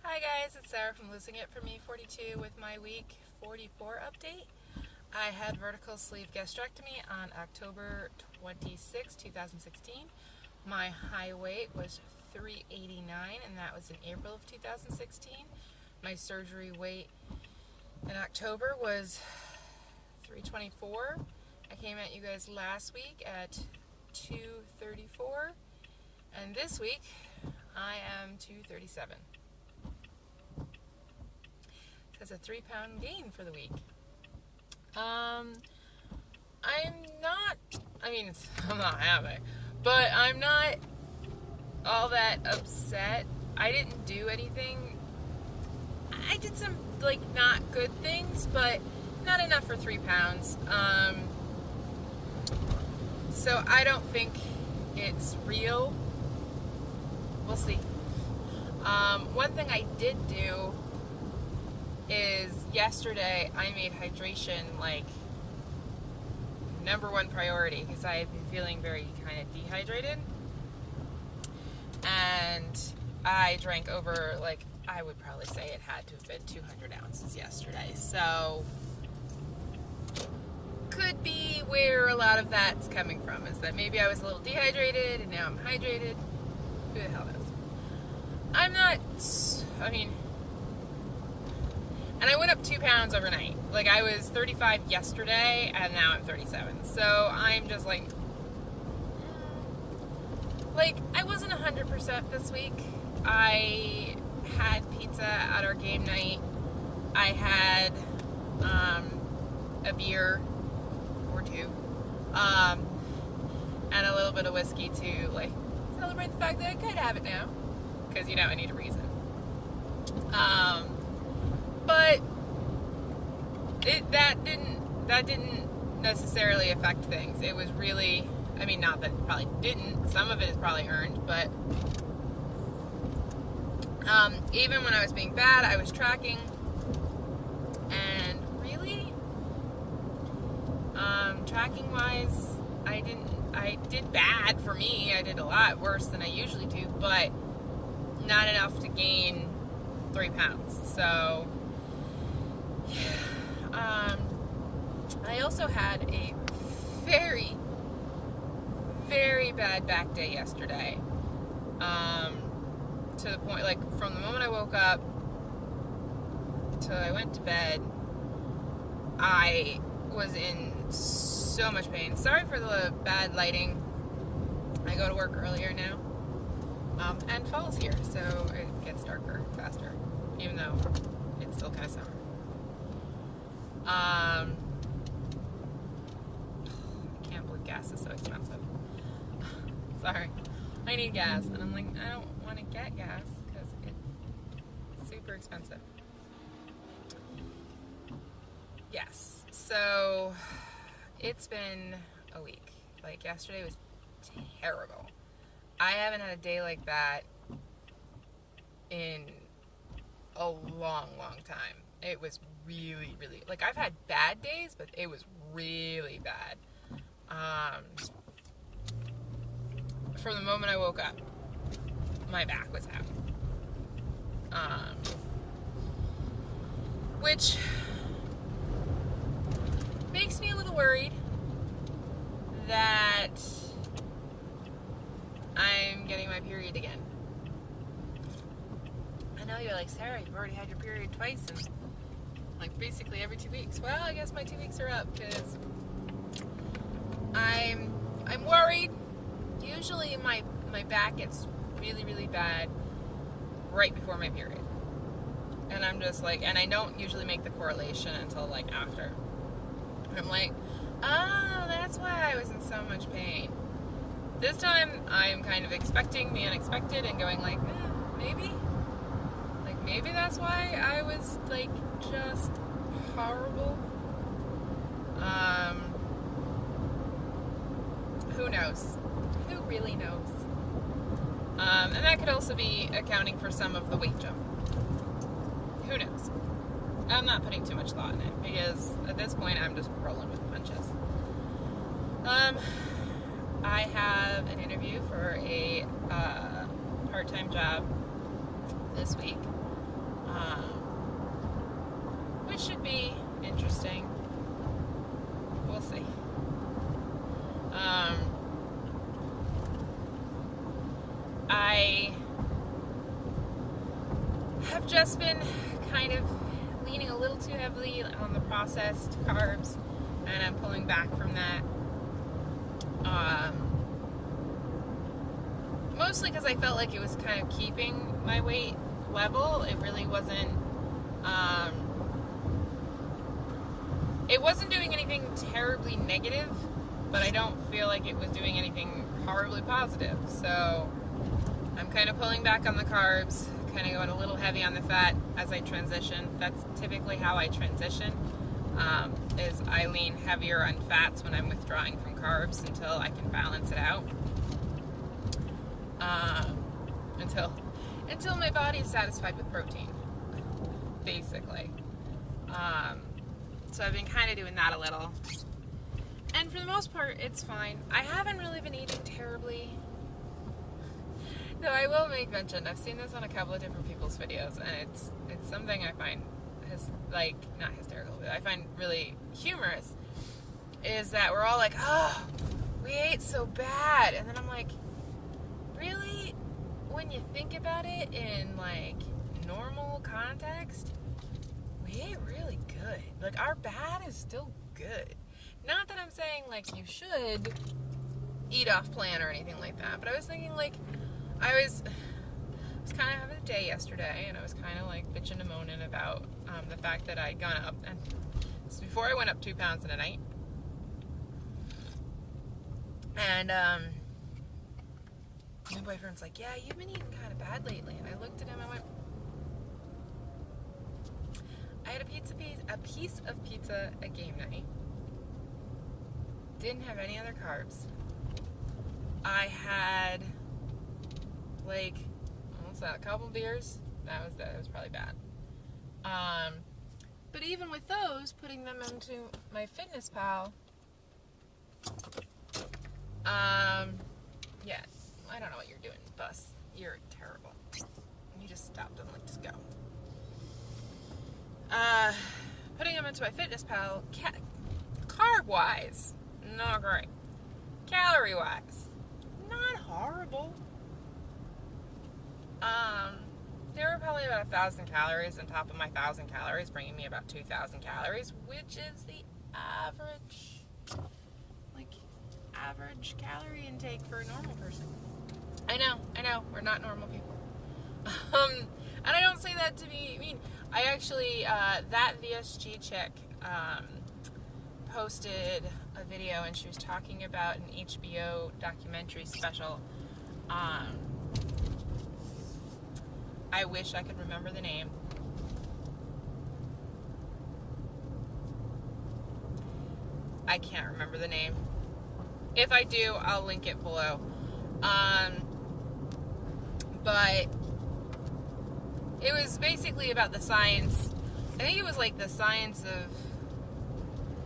Hi guys, it's Sarah from Losing It for Me 42 with my week 44 update. I had vertical sleeve gastrectomy on October 26, 2016. My high weight was 389 and that was in April of 2016. My surgery weight in October was 324. I came at you guys last week at 234 and this week I am 237. That's a 3-pound gain for the week. I'm not happy, but I'm not all that upset. I didn't do anything. I did some, not good things, but not enough for 3 pounds. So I don't think it's real. We'll see. One thing I did do is yesterday I made hydration number one priority because I have been feeling very kind of dehydrated, and I drank over, I would probably say it had to have been 200 ounces yesterday, so could be where a lot of that's coming from, is that maybe I was a little dehydrated and now I'm hydrated. Who the hell knows? And I went up 2 pounds overnight. I was 35 yesterday, and now I'm 37. So I'm just I wasn't 100% this week. I had pizza at our game night. I had a beer or two, and a little bit of whiskey to celebrate the fact that I could have it now, because I need a reason. But that didn't necessarily affect things. It was really, not that it probably didn't. Some of it is probably earned, but even when I was being bad, I was tracking, and really, tracking wise, I did bad for me. I did a lot worse than I usually do, but not enough to gain 3 pounds. So I also had a very, very bad back day yesterday. To the point, from the moment I woke up till I went to bed, I was in so much pain. Sorry for the bad lighting. I go to work earlier now. And fall's here, so it gets darker faster, even though it's still kind of summer. I can't believe gas is so expensive. Sorry. I need gas, and I'm I don't want to get gas because it's super expensive. Yes, so it's been a week. Yesterday was terrible. I haven't had a day like that in a long, long time. It was really, really, I've had bad days, but it was really bad. From the moment I woke up, my back was out. Which makes me a little worried that I'm getting my period again. I know you're like, Sarah, you've already had your period twice and basically every 2 weeks. Well, I guess my 2 weeks are up because I'm worried. Usually my back gets really, really bad right before my period. And I'm just and I don't usually make the correlation until after. I'm oh, that's why I was in so much pain. This time, I'm kind of expecting the unexpected and going maybe. Maybe that's why I was, just horrible. Who knows? Who really knows? And that could also be accounting for some of the weight jump. Who knows? I'm not putting too much thought in it, because at this point, I'm just rolling with the punches. I have an interview for a part-time job this week. which should be interesting. We'll see. I have just been kind of leaning a little too heavily on the processed carbs, and I'm pulling back from that. Mostly because I felt like it was kind of keeping my weight level. It really wasn't. It wasn't doing anything terribly negative, but I don't feel like it was doing anything horribly positive. So I'm kind of pulling back on the carbs, kind of going a little heavy on the fat as I transition. That's typically how I transition, is I lean heavier on fats when I'm withdrawing from carbs until I can balance it out. Until my body is satisfied with protein, basically. So I've been kind of doing that a little. And for the most part, it's fine. I haven't really been eating terribly. No, I will make mention, I've seen this on a couple of different people's videos, and it's something I find, not hysterical, but I find really humorous, is that we're all like, oh, we ate so bad. And then I'm like, really? When you think about it in, normal context, we ate really good. Our bad is still good. Not that I'm saying, you should eat off plan or anything like that, but I was thinking, I was kind of having a day yesterday, and I was kind of, bitching and moaning about the fact that I'd gone up, and this was before I went up 2 pounds in a night, and, my boyfriend's like, yeah, you've been eating kind of bad lately, and I looked at him and I went, I had a piece of pizza at game night. Didn't have any other carbs. I had almost a couple beers. That was probably bad. But even with those, putting them into my FitnessPal, yeah, I don't know what you're doing, bus. You're terrible. You just stopped and just go. Putting them into my FitnessPal, carb-wise, not great. Calorie-wise, not horrible. There were probably about 1,000 calories on top of my 1,000 calories, bringing me about 2,000 calories, which is the average calorie intake for a normal person. I know, we're not normal people. And I don't say that to be mean. I actually, that VSG chick, posted a video, and she was talking about an HBO documentary special. I wish I could remember the name. I can't remember the name. If I do, I'll link it below. But it was basically about the science. I think it was the science of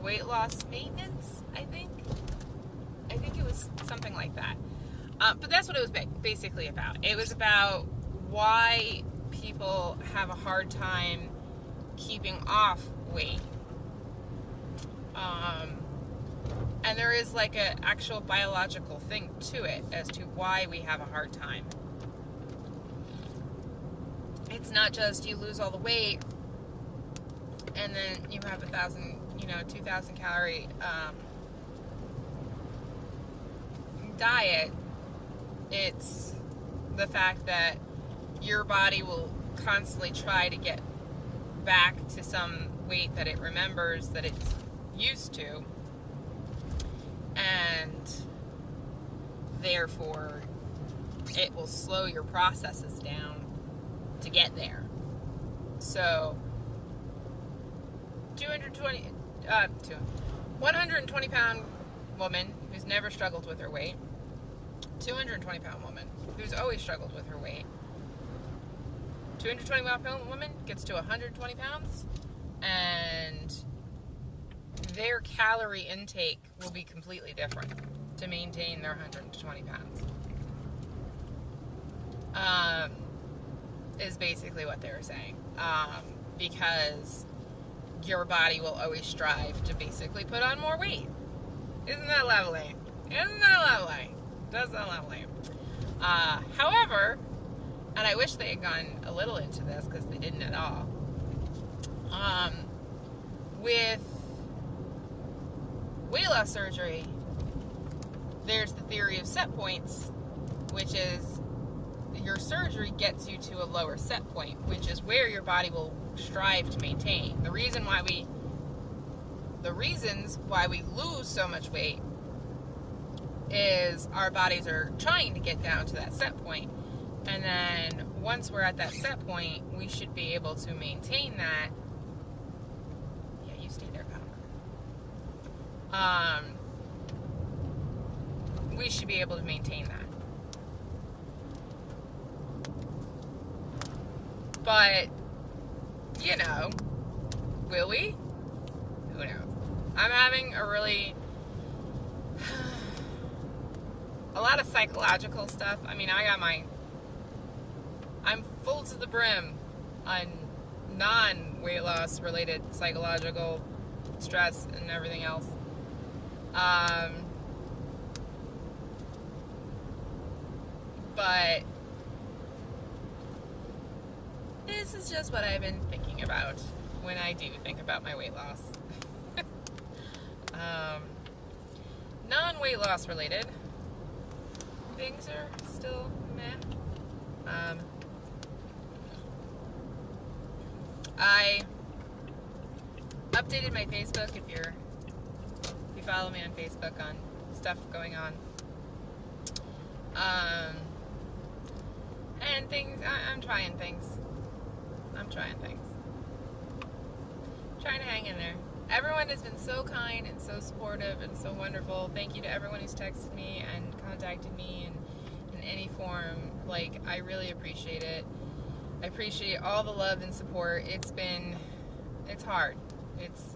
weight loss maintenance, I think it was something like that. But that's what it was basically about. It was about why people have a hard time keeping off weight. And there is an actual biological thing to it as to why we have a hard time. It's not just you lose all the weight and then you have 2,000 calorie diet. It's the fact that your body will constantly try to get back to some weight that it remembers that it's used to, and therefore it will slow your processes down to get there. So 120 pound woman who's never struggled with her weight, 220 pound woman who's always struggled with her weight, 220 pound woman gets to 120 pounds, and their calorie intake will be completely different to maintain their 120 pounds. is basically what they were saying. Because your body will always strive to basically put on more weight. Isn't that lovely? Isn't that lovely? Doesn't that lovely? However, and I wish they had gone a little into this because they didn't at all. With weight loss surgery, there's the theory of set points, which is your surgery gets you to a lower set point, which is where your body will strive to maintain. The reasons why we lose so much weight is our bodies are trying to get down to that set point. And then once we're at that set point, we should be able to maintain that. Yeah, you stay there, pal. We should be able to maintain that. But, you know, will we? Who knows? I'm having a lot of psychological stuff. I mean, I'm full to the brim on non-weight loss related psychological stress and everything else. But this is just what I've been thinking about when I do think about my weight loss. Non-weight loss related things are still meh. I updated my Facebook. If you follow me on Facebook on stuff going on, and things. I'm trying things. Trying to hang in there. Everyone has been so kind and so supportive and so wonderful. Thank you to everyone who's texted me and contacted me in any form. Like, I really appreciate it. I appreciate all the love and support. It's hard. It's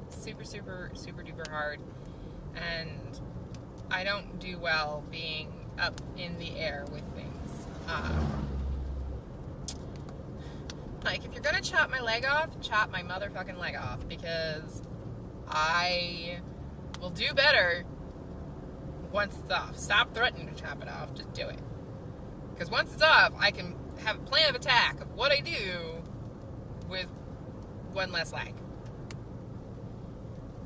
super, super, super duper hard. And I don't do well being up in the air with things. Like, if you're gonna chop my leg off, chop my motherfucking leg off, because I will do better once it's off. Stop threatening to chop it off, just do it. Because once it's off, I can have a plan of attack of what I do with one less leg.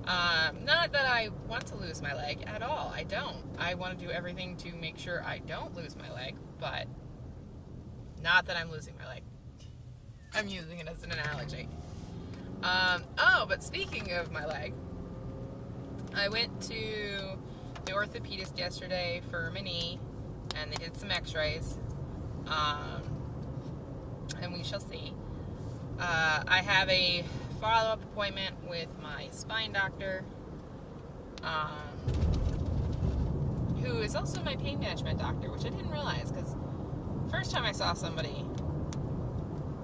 Not that I want to lose my leg at all. I don't. I want to do everything to make sure I don't lose my leg, but not that I'm losing my leg. I'm using it as an analogy. But speaking of my leg, I went to the orthopedist yesterday for my knee, and they did some x-rays, and we shall see. I have a follow-up appointment with my spine doctor, who is also my pain management doctor, which I didn't realize, because first time I saw somebody,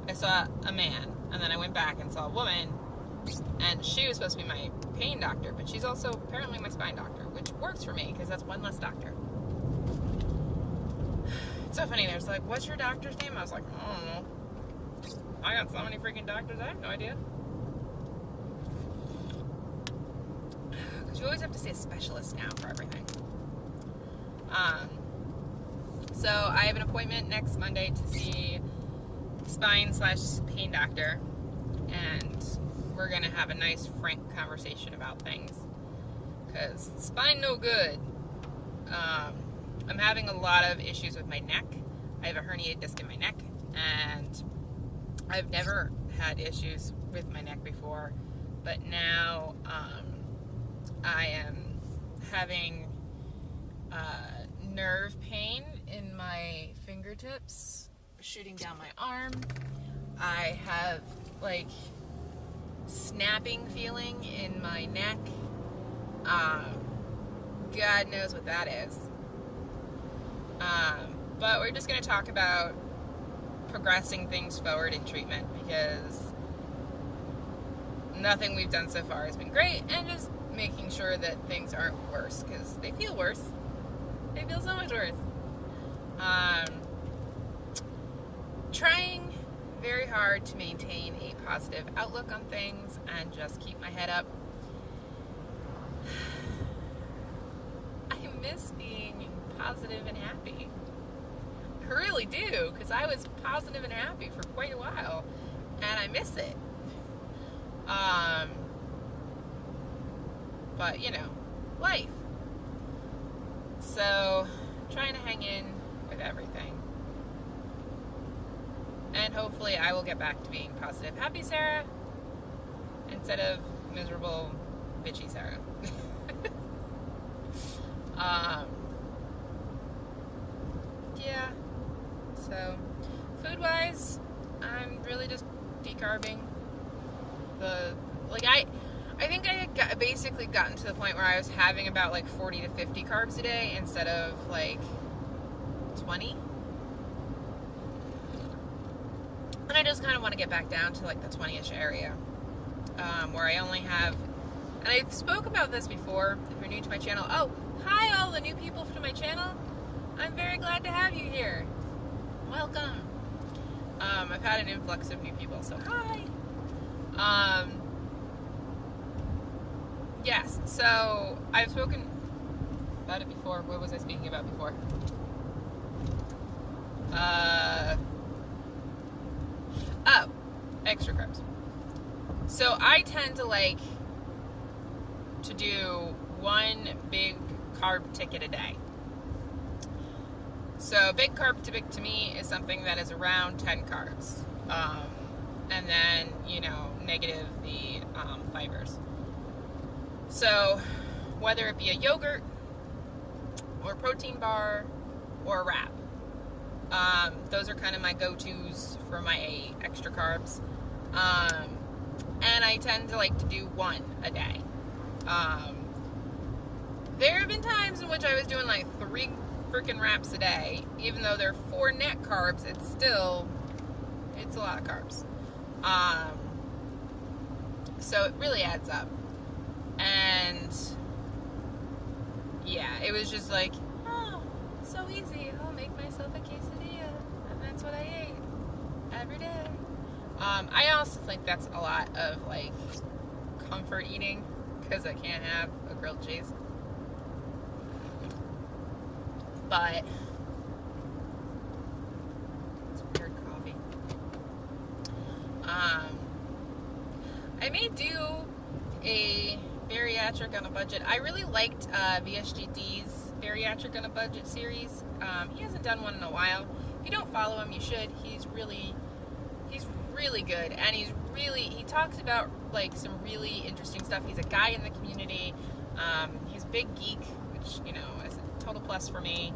I saw a man, and then I went back and saw a woman, and she was supposed to be my pain doctor, but she's also apparently my spine doctor, which works for me, because that's one less doctor. It's so funny, there's like, what's your doctor's name? I was like, I don't know. I got so many freaking doctors, I have no idea. Because you always have to see a specialist now for everything. So I have an appointment next Monday to see spine/pain doctor, and we're gonna have a nice frank conversation about things, because spine no good. I'm having a lot of issues with my neck. I have a herniated disc in my neck, and I've never had issues with my neck before, but now I am having nerve pain in my fingertips shooting down my arm. I have like snapping feeling in my neck. God knows what that is. But we're just going to talk about progressing things forward in treatment, because nothing we've done so far has been great, and just making sure that things aren't worse, because they feel worse. They feel so much worse. Trying very hard to maintain a positive outlook on things and just keep my head up. I miss being positive and happy. I really do, because I was positive and happy for quite a while, and I miss it. But, you know, life. So, trying to hang in with everything. And hopefully I will get back to being positive, happy Sarah, instead of miserable, bitchy Sarah. Yeah. So, food-wise, I'm really just decarbing. I think I had basically gotten to the point where I was having about like 40 to 50 carbs a day instead of like 20. And I just kind of want to get back down to like the 20-ish area, where I only have, and I spoke about this before, if you're new to my channel. Oh, hi all the new people to my channel. I'm very glad to have you here. Welcome. I've had an influx of new people, so hi. Yes, so I've spoken about it before. What was I speaking about before? Oh, extra carbs. So I tend to like to do one big carb ticket a day. So big carb ticket to me is something that is around 10 carbs. And then, you know, negative the fibers. So whether it be a yogurt or a protein bar or a wrap, those are kind of my go-tos for my extra carbs. And I tend to like to do one a day. There have been times in which I was doing like 3 freaking wraps a day. Even though they're 4 net carbs, it's a lot of carbs. So it really adds up. And yeah, it was just like, oh, it's so easy. I'll make myself a quesadilla, and that's what I ate every day. I also think that's a lot of like comfort eating, because I can't have a grilled cheese. But it's weird coffee. I may do a bariatric on a budget. I really liked VSGD's bariatric on a budget series. He hasn't done one in a while. If you don't follow him, you should. He's really good, and he talks about like some really interesting stuff. He's a guy in the community. He's a big geek, which, you know, is a total plus for me.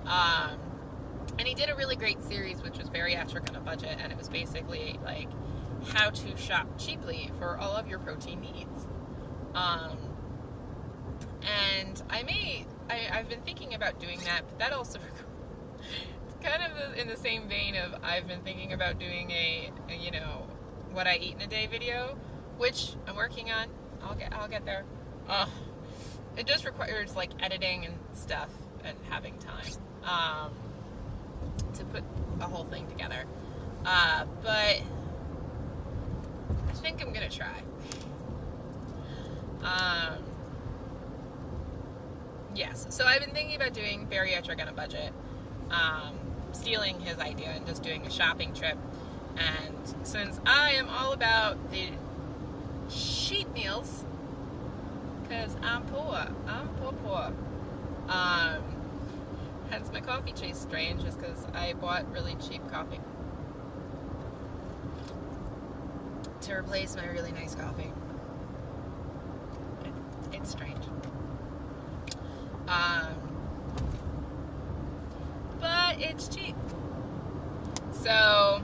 And he did a really great series, which was bariatric on a budget, and it was basically like how to shop cheaply for all of your protein needs. And I've been thinking about doing that, but that also, it's kind of in the same vein of I've been thinking about doing a you know, what I eat in a day video, which I'm working on. I'll get there. It just requires like editing and stuff and having time, to put the whole thing together. But I think I'm gonna try. Yes, so I've been thinking about doing bariatric on a budget, stealing his idea and just doing a shopping trip. And since I am all about the cheap meals, because I'm poor, hence my coffee tastes strange, is because I bought really cheap coffee to replace my really nice coffee. It's strange. But it's cheap. So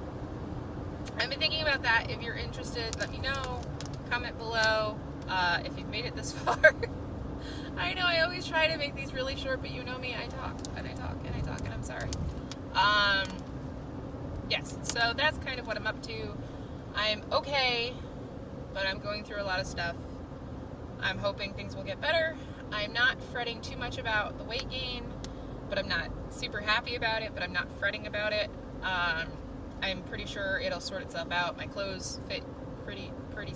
I've been thinking about that. If you're interested, let me know. Comment below if you've made it this far. I know I always try to make these really short, but you know me, I talk and I talk and I talk, and I'm sorry. Yes, so that's kind of what I'm up to. I'm okay, but I'm going through a lot of stuff. I'm hoping things will get better. I'm not fretting too much about the weight gain, but I'm not super happy about it, but I'm not fretting about it. I'm pretty sure it'll sort itself out. My clothes fit pretty, pretty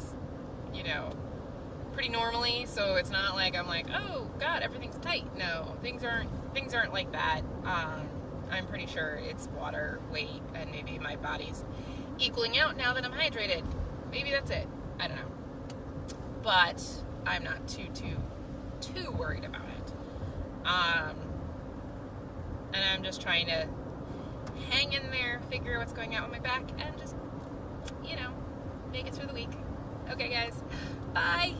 normally, so it's not like I'm like, oh God, everything's tight. No, things aren't like that. I'm pretty sure it's water weight, and maybe my body's equaling out now that I'm hydrated. Maybe that's it. I don't know. But I'm not too worried about it. And I'm just trying to hang in there, figure what's going on with my back, and just, make it through the week. Okay, guys. Bye.